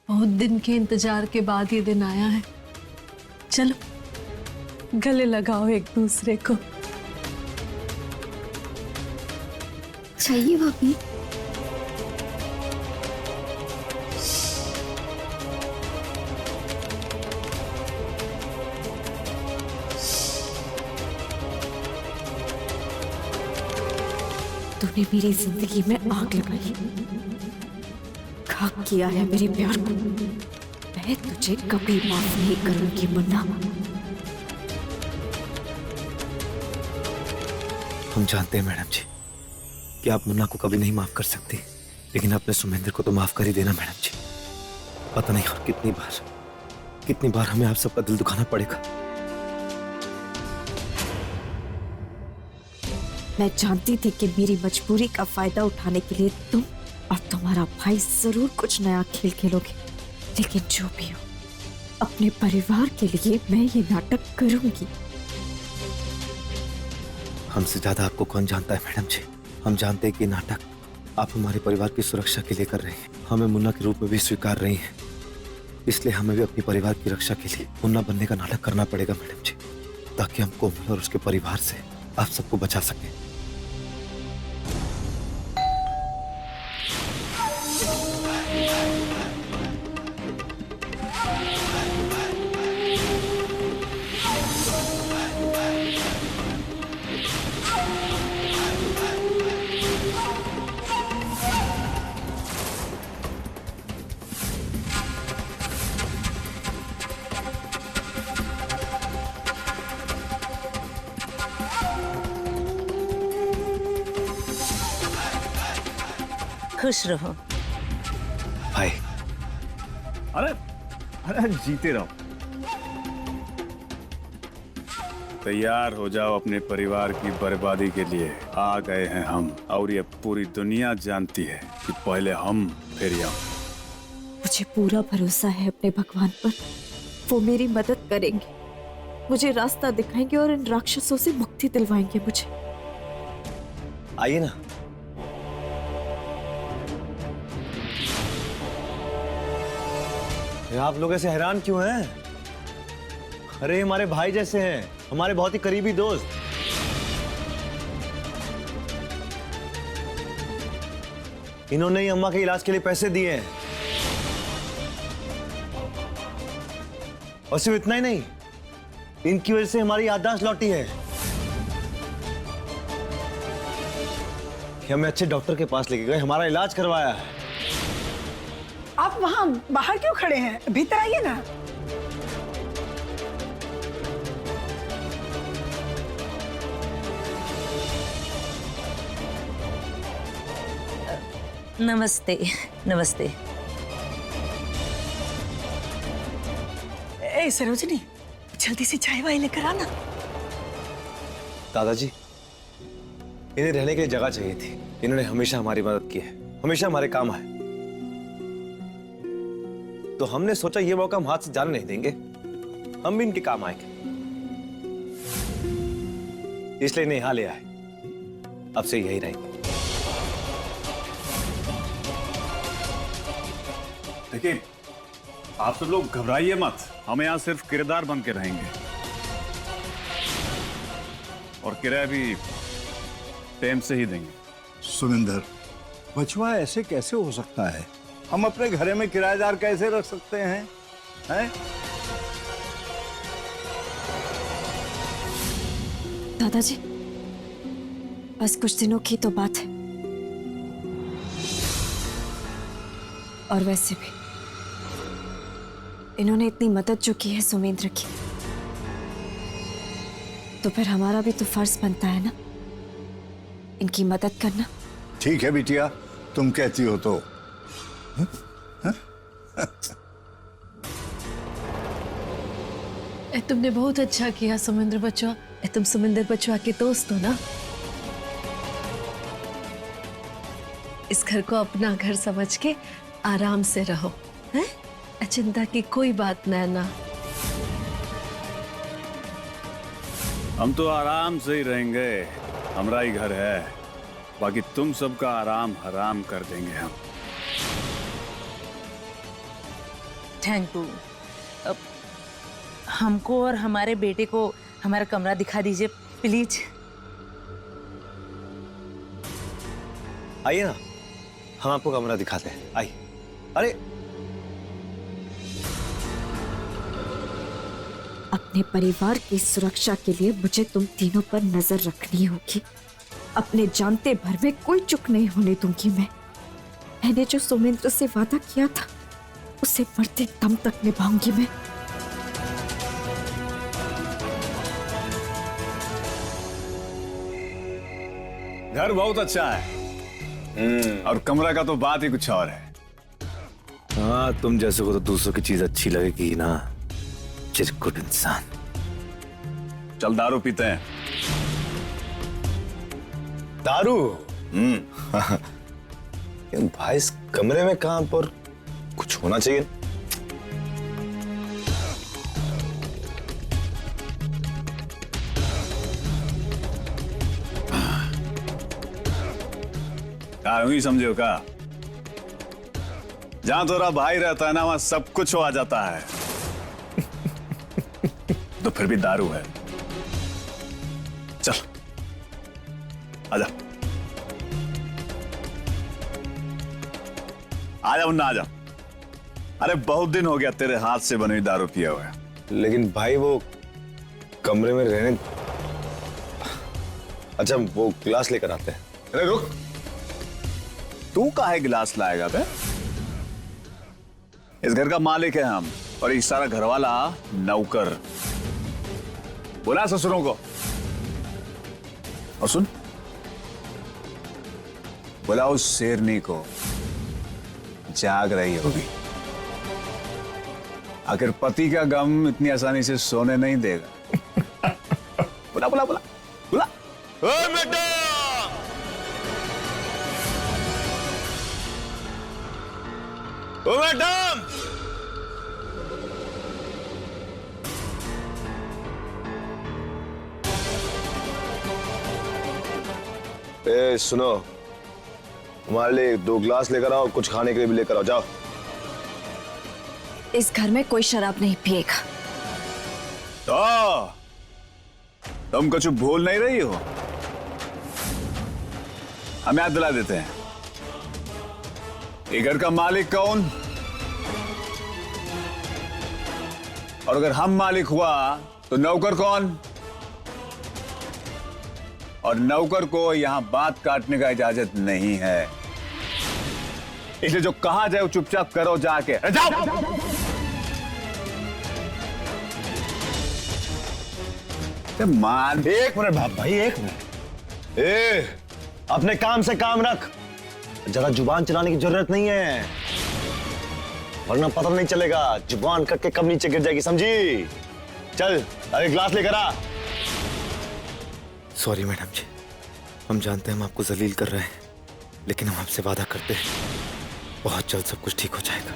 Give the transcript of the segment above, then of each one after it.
बहुत दिन के इंतजार के बाद ये दिन आया है। चलो गले लगाओ एक दूसरे को। चाहिए भाभी। तूने मेरी जिंदगी में आग लगाई, खाक किया है मेरे प्यार को। मैं तुझे कभी माफ नहीं करूंगी मुन्ना। हम जानते हैं मैडम जी कि आप मुन्ना को कभी नहीं माफ कर सकती, लेकिन अपने सुमेंद्र को तो माफ कर ही देना मैडम जी। पता नहीं और कितनी बार हमें आप सबका दिल दुखाना पड़ेगा। मैं जानती थी कि मेरी मजबूरी का फायदा उठाने के लिए तुम और तुम्हारा भाई जरूर कुछ नया खेल खेलोगे, लेकिन जो भी हो, अपने परिवार के लिए मैं ये नाटक करूंगी। हमसे ज्यादा आपको कौन जानता है मैडम जी। हम जानते हैं कि नाटक आप हमारे परिवार की सुरक्षा के लिए कर रही हैं, हमें मुन्ना के रूप में भी स्वीकार रही हैं, इसलिए हमें भी अपने परिवार की रक्षा के लिए मुन्ना बनने का नाटक करना पड़ेगा मैडम जी, ताकि हम कोमल और उसके परिवार से आप सबको बचा सकें। खुश रहो भाई। अरे अरे जीते रहो। तैयार हो जाओ अपने परिवार की बर्बादी के लिए। आ गए हैं हम, और ये पूरी दुनिया जानती है कि पहले हम फिर हम। मुझे पूरा भरोसा है अपने भगवान पर, वो मेरी मदद करेंगे, मुझे रास्ता दिखाएंगे और इन राक्षसों से मुक्ति दिलवाएंगे मुझे। आइए ना। आप लोग ऐसे हैरान क्यों हैं? अरे हमारे भाई जैसे हैं, हमारे बहुत ही करीबी दोस्त। इन्होंने ही अम्मा के इलाज के लिए पैसे दिए हैं, और सिर्फ इतना ही नहीं, इनकी वजह से हमारी याददाश्त लौटी है कि हमें अच्छे डॉक्टर के पास लेके गए, हमारा इलाज करवाया है। आप वहां बाहर क्यों खड़े हैं? भीतर आइए ना। नमस्ते। नमस्ते। ए सरोजनी, जल्दी से चाय वाय लेकर आना। दादाजी, इन्हें रहने के लिए जगह चाहिए थी। इन्होंने हमेशा हमारी मदद की है, हमेशा हमारे काम आए, तो हमने सोचा ये मौका हम हाथ से जाने नहीं देंगे, हम भी इनके काम आएंगे, इसलिए इन्हें यहां ले आए। अब से यही रहेंगे। देखिए, आप सब लोग घबराइए मत, हम यहाँ सिर्फ किरदार बन के रहेंगे, और किराया भी टाइम से ही देंगे। सुमिंदर, बचवा ऐसे कैसे हो सकता है? हम अपने घरे में किराएदार कैसे रख सकते हैं? हैं? दादाजी, बस कुछ दिनों की तो बात है, और वैसे भी इन्होंने इतनी मदद जो की है सुमेंद्र की, तो फिर हमारा भी तो फर्ज बनता है ना इनकी मदद करना। ठीक है बिटिया, तुम कहती हो तो। तुमने बहुत अच्छा किया सुमेंद्र बचवा। तुम सुमेंद्र बचवा के दोस्त हो ना। इस घर को अपना घर समझ के आराम से रहो, हैं? चिंता की कोई बात ना। हम तो आराम से ही रहेंगे, हमारा ही घर है, बाकी तुम सबका आराम हराम कर देंगे हम। Thank you. अब हमको और हमारे बेटे को हमारा कमरा दिखा दीजिए प्लीज। आइए ना, हम आपको कमरा दिखाते हैं, आइए। अरे अपने परिवार की सुरक्षा के लिए मुझे तुम तीनों पर नजर रखनी होगी। अपने जानते भर में कोई चूक नहीं होने दूंगी मैंने जो सोमेंद्र से वादा किया था उसे मरते दम तक निभाऊंगी मैं। घर बहुत अच्छा है और कमरा का तो बात ही कुछ और है। हाँ, तुम जैसे को तो दूसरों की चीज अच्छी लगेगी ना, चिरकुट इंसान। चल दारू पीते हैं। दारू? भाई इस कमरे में कहां पर कुछ होना चाहिए। ही समझो का, जहां तोरा भाई रहता है ना वहां सब कुछ हो आ जाता है। तो फिर भी दारू है। चल आजा आजा मुन्ना आजा। अरे बहुत दिन हो गया तेरे हाथ से बनी दारू पिया हुआ है। लेकिन भाई वो कमरे में रहने, अच्छा वो गिलास लेकर आते हैं। अरे रुक, तू काहे गिलास लाएगा बे? इस घर का मालिक है हम, और इस सारा घर वाला नौकर। बोला ससुरों को। और सुन, बोला उस शेरनी को जाग रही होगी। आखिर पति का गम इतनी आसानी से सोने नहीं देगा। बुला बुला बुला बुला। ओ बेटा, ओ मैडम, ए सुनो, हमारे लिए 2 गिलास लेकर आओ, कुछ खाने के लिए भी लेकर आओ, जाओ। इस घर में कोई शराब नहीं पिएगा। तो तुम कुछ भूल नहीं रही हो? हम याद दिला देते हैं। ये घर का मालिक कौन? और अगर हम मालिक हुआ तो नौकर कौन? और नौकर को यहां बात काटने का इजाजत नहीं है। इसलिए जो कहा जाए वो चुपचाप करो जाके। जाओ। मान, एक मिनट बाप भाई, एक मिनट। अपने काम से काम रख, ज्यादा जुबान चलाने की जरूरत नहीं है, वरना पता नहीं चलेगा जुबान करके कब नीचे गिर जाएगी, समझी? चल अरे गिलास लेकर आ। सॉरी मैडम जी, हम जानते हैं हम आपको जलील कर रहे हैं, लेकिन हम आपसे वादा करते हैं बहुत जल्द सब कुछ ठीक हो जाएगा।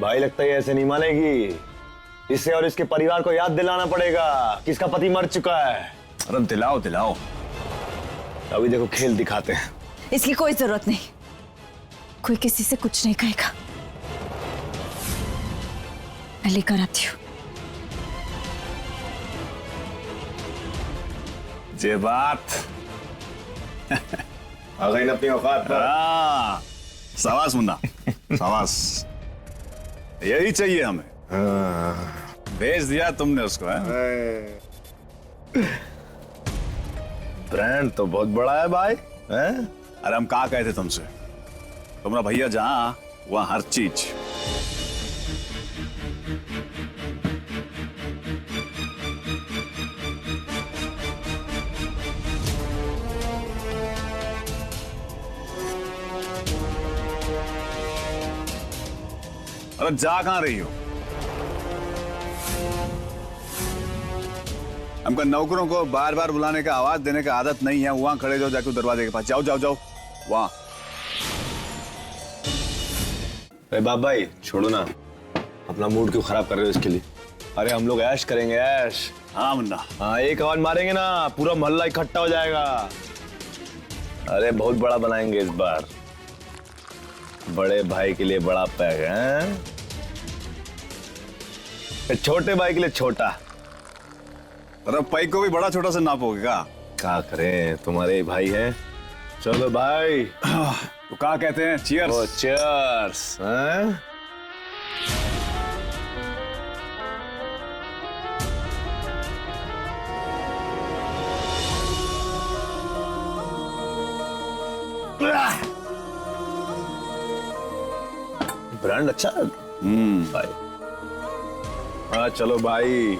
भाई लगता है ऐसे नहीं मानेगी, इसे और इसके परिवार को याद दिलाना पड़ेगा कि इसका पति मर चुका है। अरे दिलाओ दिलाओ। अभी देखो खेल दिखाते हैं। इसकी कोई जरूरत नहीं, कोई किसी से कुछ नहीं कहेगा। मैं लेकर आती हूँ। जे बात आ गई ना अपनी औकात पर। हाँ, शाबाश मुन्ना, शाबाश। यही चाहिए हमें। भेज दिया तुमने उसको, है? ब्रांड तो बहुत बड़ा है भाई, हैं? अरे हम कहा कहे थे तुमसे, तुम्हारा भैया जहां वहां हर चीज। अरे जा कहां रही हो? हमको नौकरों को बार बार बुलाने का, आवाज देने का आदत नहीं है। वहां खड़े जाओ, जाके दरवाजे के पास जाओ जाओ जाओ वहां। अरे बाप भाई छोड़ो ना, अपना मूड क्यों खराब कर रहे हो इसके लिए? अरे हम लोग ऐश करेंगे, ऐश। हाँ मुन्ना, हाँ, एक आवाज मारेंगे ना पूरा मोहल्ला इकट्ठा हो जाएगा। अरे बहुत बड़ा बनाएंगे इस बार, बड़े भाई के लिए बड़ा पैक है, छोटे भाई के लिए छोटा। अरे पैक को भी बड़ा छोटा से नापोगे क्या करें, तुम्हारे भाई हैं। चलो भाई, तो क्या कहते हैं, चीयर्स। चीयर्स। ब्रांड अच्छा है भाई। हाँ चलो भाई,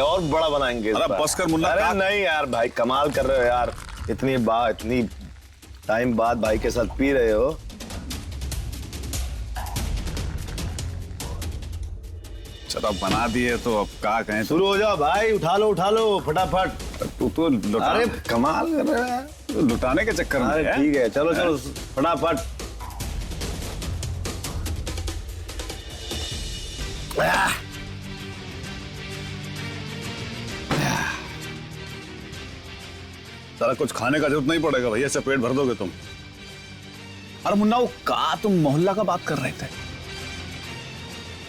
और बड़ा बनाएंगे इस अरे बार। बस कर मुन्ना। अरे नहीं यार भाई, कमाल कर रहे हो यार, इतनी टाइम बाद भाई के साथ पी रहे हो। चलो बना दिए तो अब क्या कहें। शुरू हो जाओ भाई, उठा लो फटाफट। तू तो अरे कमाल कर रहे हैं, लुटाने के चक्कर में अरे है। ठीक है, चलो फटाफट। सारा कुछ खाने का जरूरत नहीं पड़ेगा भैया, ऐसे पेट भर दोगे तुम। अरे मुन्ना, वो का तुम मोहल्ला का बात कर रहे थे।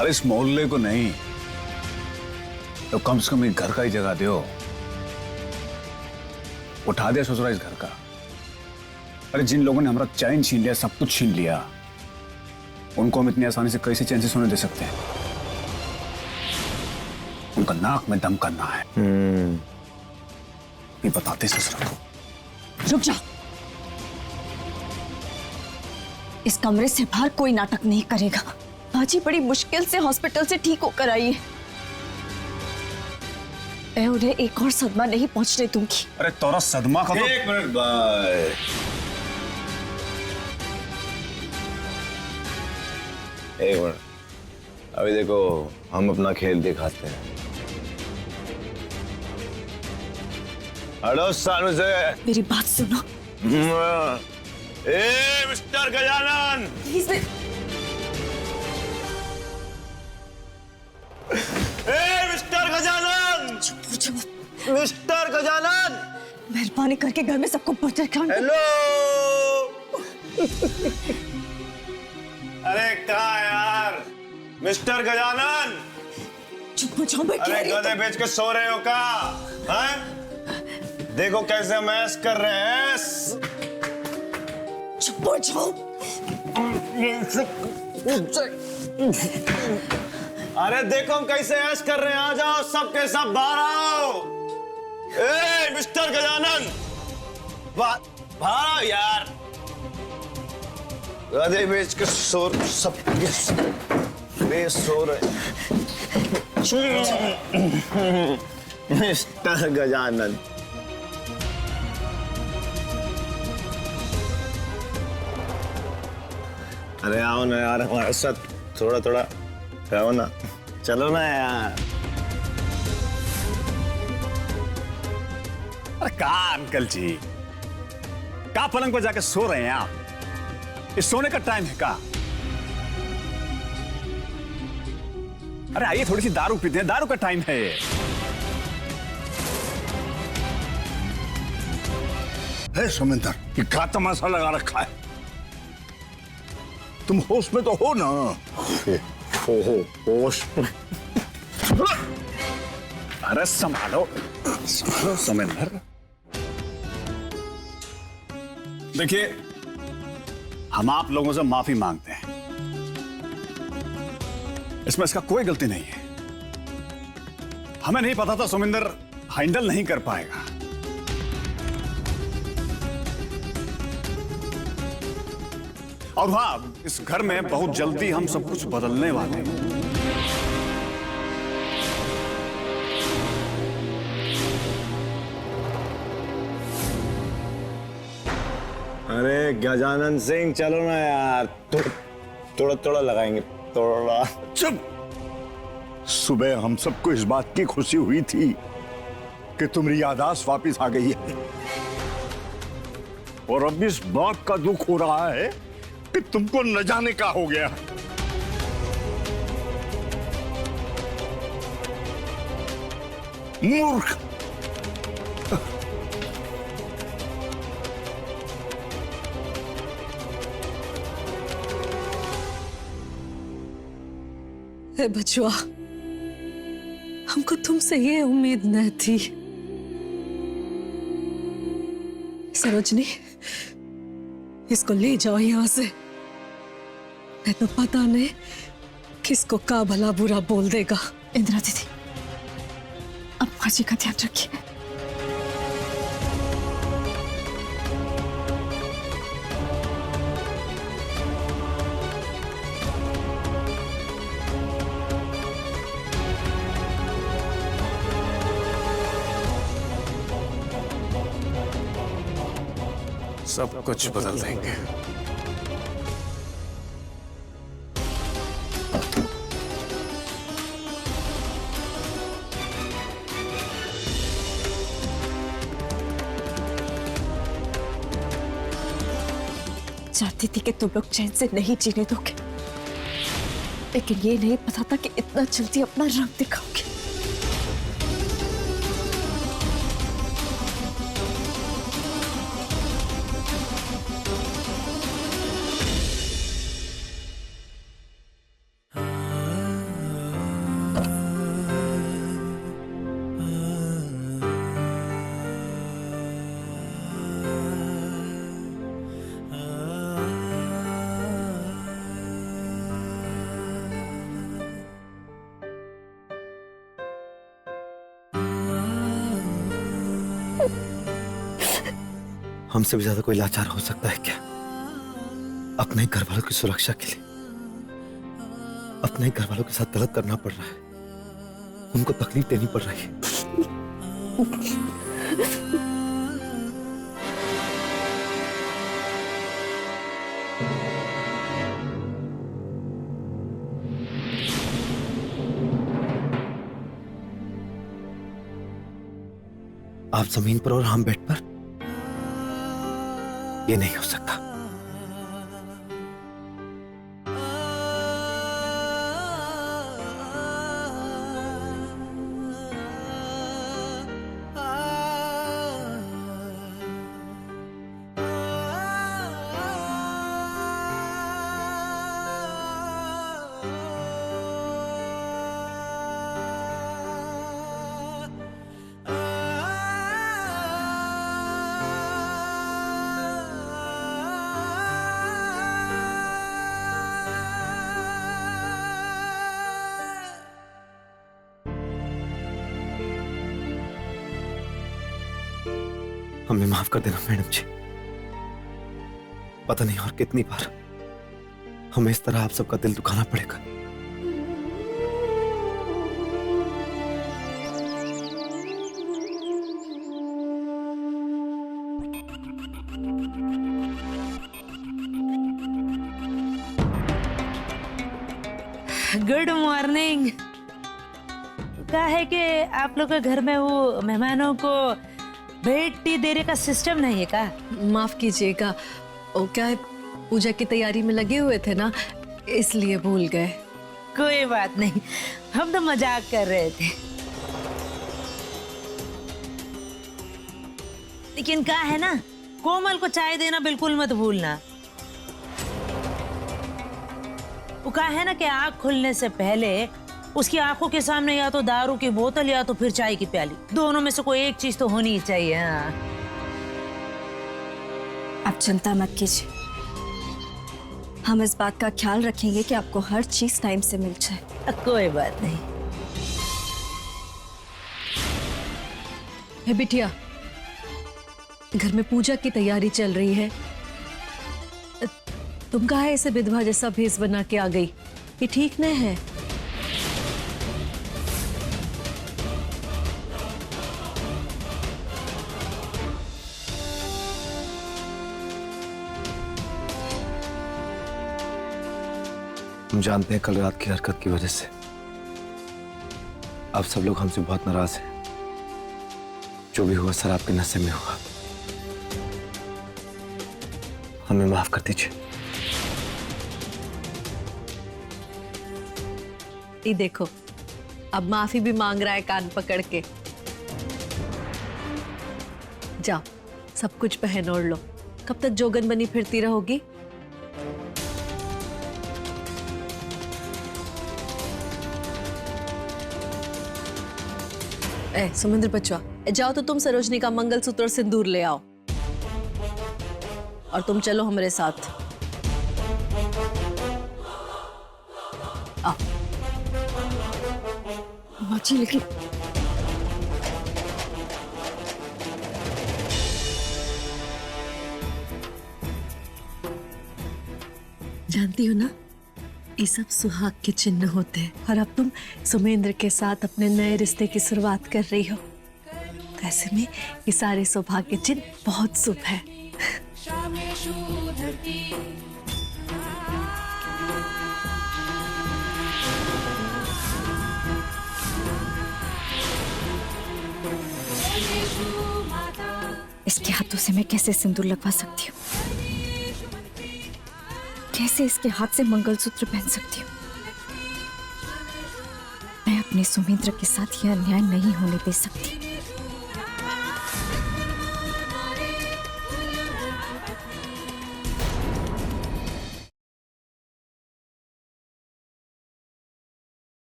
अरे इस मोहल्ले को नहीं तो कम से कम एक घर का ही जगह दो। उठा दिया ससुरा इस घर का। अरे जिन लोगों ने हमारा चैन छीन लिया, सब कुछ छीन लिया, उनको हम इतनी आसानी से कैसे चैन से सोने दे सकते हैं। उनका नाक में दम करना है। ये बताते ससुरा को। रुक जा, इस कमरे से बाहर कोई नाटक नहीं करेगा। बाजी बड़ी मुश्किल से हॉस्पिटल से ठीक होकर आई है, मैं उन्हें एक और सदमा नहीं पहुंचने दूंगी। अरे तोरा सदमा का तो... एक मिनट भाई, एक मिनट, अभी देखो हम अपना खेल दिखाते हैं। हटो सामने से। मेरी बात सुनो। ए मिस्टर गजानन, प्लीज। ए मिस्टर गजानन, मिस्टर गजानन, मेहरबानी करके घर में सबको बटर खान। हेलो। अरे कहाँ है यार मिस्टर गजानन? चुप हो जाओ, मैं कह अरे रही हूं। गधे बेच के सो रहे हो का? हैं? देखो कैसे मैस कर रहे हैं। चुप हो जाओ। अरे देखो कैसे ऐश कर रहे हैं, आ जाओ सबके सब बाहर आओ। ए मिस्टर गजानन, बाहर आओ यार। गधे बेच के सो, सब सो रहे। मिस्टर गजानन, अरे आओ ना यार हमारे साथ, थोड़ा थोड़ा आओ ना, चलो ना यार। अरे का अंकल जी, का पलंग पर जाके सो रहे हैं आप? इस सोने का टाइम है का? अरे आइए थोड़ी सी दारू पीते हैं, दारू का टाइम है ये। है सुमिंदर, ये क्या तमाशा लगा रखा है? तुम होश में तो हो ना? होश। अरे संभालो सुमिंदर। देखिए, हम आप लोगों से माफी मांगते हैं, इसमें इसका कोई गलती नहीं है। हमें नहीं पता था सुमिंदर हैंडल नहीं कर पाएगा। और हाँ, इस घर में बहुत जल्दी हम सब कुछ बदलने वाले हैं। अरे गजानन सिंह चलो ना यार, थोड़ा थोड़ा लगाएंगे, थोड़ा। चुप। सुबह हम सबको इस बात की खुशी हुई थी कि तुम्हारी याददाश्त वापस आ गई है, और अब इस बात का दुख हो रहा है कि तुमको न जाने का हो गया। मूर्ख। हे बचुआ, हमको तुमसे ये उम्मीद न थी। सरोजनी, इसको ले जाओ यहाँ से। मैं तो पता नहीं किसको का भला बुरा बोल देगा। इंदिरा दीदी, अब माँ जी का ध्यान रखिए। सब कुछ बदल देंगे। चाहती थी कि तुम लोग चैन से नहीं जीने दोगे, लेकिन ये नहीं पता था कि इतना जल्दी अपना रंग दिखाओगे। हमसे भी ज्यादा कोई लाचार हो सकता है क्या? अपने ही घर वालों की सुरक्षा के लिए अपने ही घर वालों के साथ गलत करना पड़ रहा है, उनको तकलीफ देनी पड़ रही है। आप जमीन पर और हम बेड पर, ये नहीं हो सकता। हमें माफ कर देना मैडम जी। पता नहीं और कितनी बार हमें इस तरह आप सबका दिल दुखाना पड़ेगा। Good morning. क्या है कि आप लोग के घर में वो मेहमानों को भेंट टी देने का सिस्टम नहीं है का? माफ कीजिएगा, वो क्या है, पूजा की तैयारी में लगे हुए थे ना, इसलिए भूल गए। कोई बात नहीं, हम तो मजाक कर रहे थे। लेकिन क्या है ना, कोमल को चाय देना बिल्कुल मत भूलना। वो क्या है ना कि आँख खुलने से पहले उसकी आंखों के सामने या तो दारू की बोतल या तो फिर चाय की प्याली, दोनों में से कोई एक चीज तो होनी ही चाहिए। हाँ। आप चिंता मत कीजिए, हम इस बात का ख्याल रखेंगे कि आपको हर चीज टाइम से मिल जाए। कोई बात नहीं। हे बिटिया, घर में पूजा की तैयारी चल रही है, तुम कहा ऐसे विधवा जैसा भेष बना के आ गई, ये ठीक नहीं है। हम जानते हैं कल रात की हरकत की वजह से आप सब लोग हमसे बहुत नाराज हैं। जो भी हुआ सर आपके नशे में हुआ, हमें माफ कर दीजिए। ये देखो, अब माफी भी मांग रहा है कान पकड़ के। जाओ सब कुछ पहन ओढ़ लो। कब तक जोगन बनी फिरती रहोगी? सुमेंद्र बचवा, जाओ तो तुम सरोजनी का मंगलसूत्र और सिंदूर ले आओ और तुम चलो हमारे साथ। आओ। माची लेकिन जानती हो ना, ये सब सुहाग के चिन्ह होते हैं और अब तुम सुमेंद्र के साथ अपने नए रिश्ते की शुरुआत कर रही हो, तो ऐसे में ये सारे सौभाग्य चिन्ह बहुत शुभ है। इसके हाथों से मैं कैसे सिंदूर लगवा सकती हूँ? कैसे इसके हाथ से मंगलसूत्र पहन सकती हूँ? मैं अपने सुमेंद्र के साथ यह अन्याय नहीं होने दे सकती।